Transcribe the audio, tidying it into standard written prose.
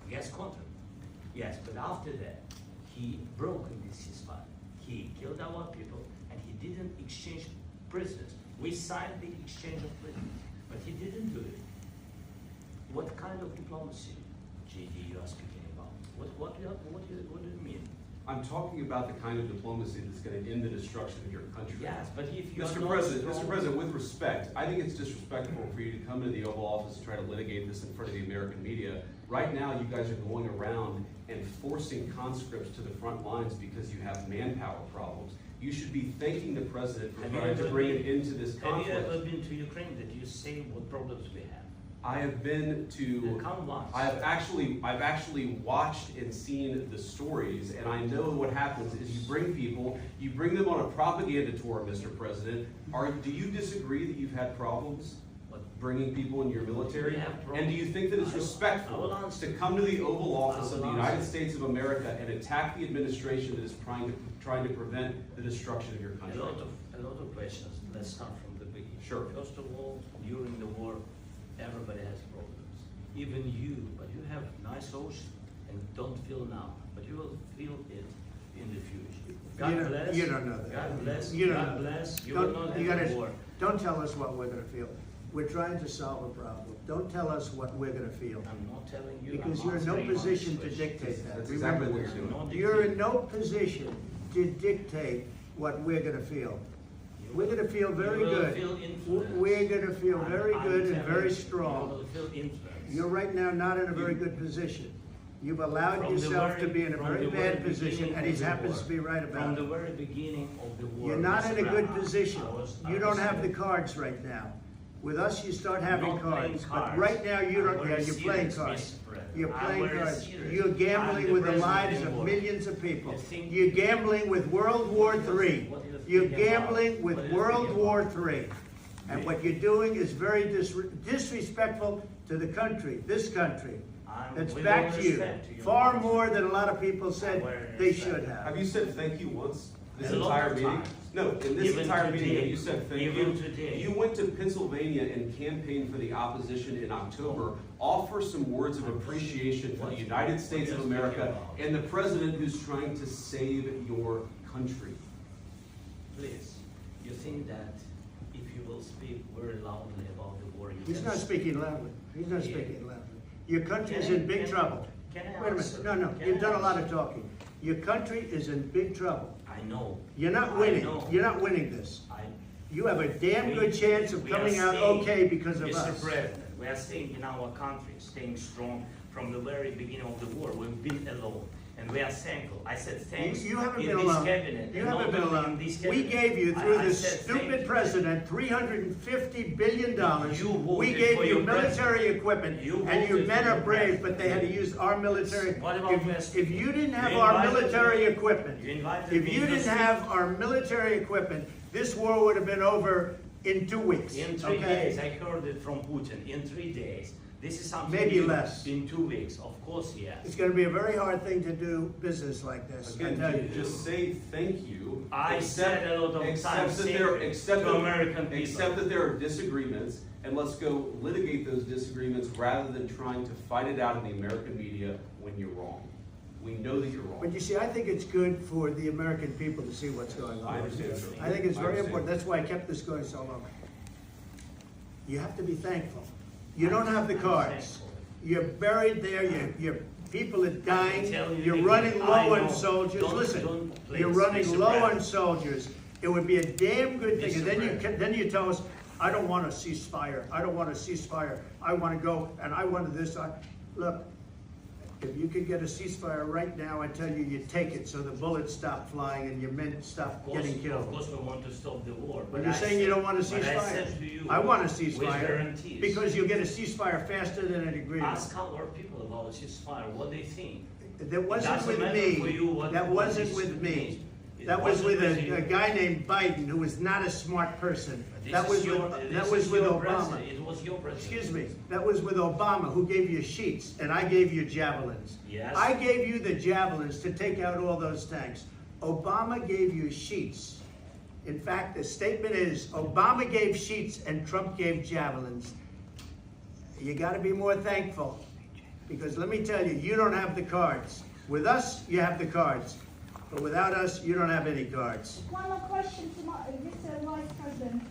Gas contract. Yes, but after that, he broke in this ceasefire. He killed our people, and he didn't exchange prisoners. We signed the exchange of prisoners, but he didn't do it. What kind of diplomacy, JD, you are speaking about? What do you mean? I'm talking about the kind of diplomacy that's going to end the destruction of your country. Yes, but if you Mr. President, with respect, I think it's disrespectful for you to come into the Oval Office and try to litigate this in front of the American media. Right now, you guys are going around and forcing conscripts to the front lines because you have manpower problems. You should be thanking the President for trying to bring it into this conflict. Have you ever been to Ukraine? Did you see what problems we have? I have been to. I've actually watched and seen the stories, and I know what happens is you bring them on a propaganda tour, Mr. President. Do you disagree that you've had problems bringing people in your military? And do you think that it's respectful to come to the Oval Office of the United States of America and attack the administration that is trying to prevent the destruction of your country? A lot of questions. Let's start from the beginning. Sure. First of all, during the war, everybody has problems. Even you, but you have nice ocean and don't feel now, but you will feel it in the future. God bless. You don't know that. God bless. You don't God know bless. that. You will not have a war. Don't tell us what we're going to feel. We're trying to solve a problem. Don't tell us what we're going to feel. I'm not telling you. Because I'm you're in no answering position honest to questions. dictate that. That's exactly what you're doing. You're in no position to dictate what we're going to feel. We're going to feel very good. We're going to feel very good and very strong. You will feel influence. You're right now not in a very good position. You've allowed yourself to be in a very bad position, and he happens to be right about it. From the very beginning of the war. You're not in a good position. You don't have the cards right now. With us, you start having cards. But right now, you don't. Yeah, you're playing cards. You're playing cards. You're gambling with the lives of millions of people. You're gambling with World War III. You're gambling with World War III. And what you're doing is very disrespectful to the country, this country. That's back to you. Far more than a lot of people said they should have. Have you said thank you once this entire meeting? No, in this entire meeting, have you said thank you? You went to Pennsylvania and campaigned for the opposition in October. Offer some words of appreciation for the United States of America and the president who's trying to save your country. Please, you think that if you will speak very loudly about the war, He's not speaking loudly. He's not speaking loudly. Your country is in big trouble. Wait a minute. No. You've done a lot of talking. Your country is in big trouble. I know. You're not winning. You're not winning this. You have a damn good chance of coming out okay because of us. Mr. President, we are staying in our country, staying strong from the very beginning of the war. We've been alone. And we are thankful. I said thanks. You haven't been alone. You haven't been alone. We gave you, through this stupid president, $350 billion. We gave you military equipment, and your men are brave, but they had to use our military. If you didn't have our military equipment, this war would have been over in 2 weeks. In 3 days. I heard it from Putin. In 3 days. This is something maybe less. In 2 weeks, of course, yes. It's going to be a very hard thing to do business like this. Again, just say thank you. I said a lot of times to American people. Accept that there are disagreements, and let's go litigate those disagreements rather than trying to fight it out in the American media when you're wrong. We know that you're wrong. But you see, I think it's good for the American people to see what's going on. I understand, sir. I think it's very important. That's why I kept this going so long. You have to be thankful. You don't have the cards. You're buried there. Your people are dying. You're running low on soldiers. Listen, you're running low on soldiers. It would be a damn good thing. And then you tell us, I don't want a ceasefire. I don't want a ceasefire. I want to go and I want this. Look, if you could get a ceasefire right now, I tell you, you take it so the bullets stop flying and your men stop getting killed. Of course we want to stop the war. But you're saying you don't want a ceasefire. I want a ceasefire because you'll get a ceasefire faster than an agreement. Ask our people about a ceasefire, what they think. That wasn't with me. That wasn't with me. That was with a guy named Biden, who was not a smart person. That was with Obama. It was your president. Excuse me. That was with Obama, who gave you sheets, and I gave you javelins. Yes. I gave you the javelins to take out all those tanks. Obama gave you sheets. In fact, the statement is, Obama gave sheets and Trump gave javelins. You got to be more thankful. Because let me tell you, you don't have the cards. With us, you have the cards. But without us, you don't have any cards. One more question to Mr. Vice President.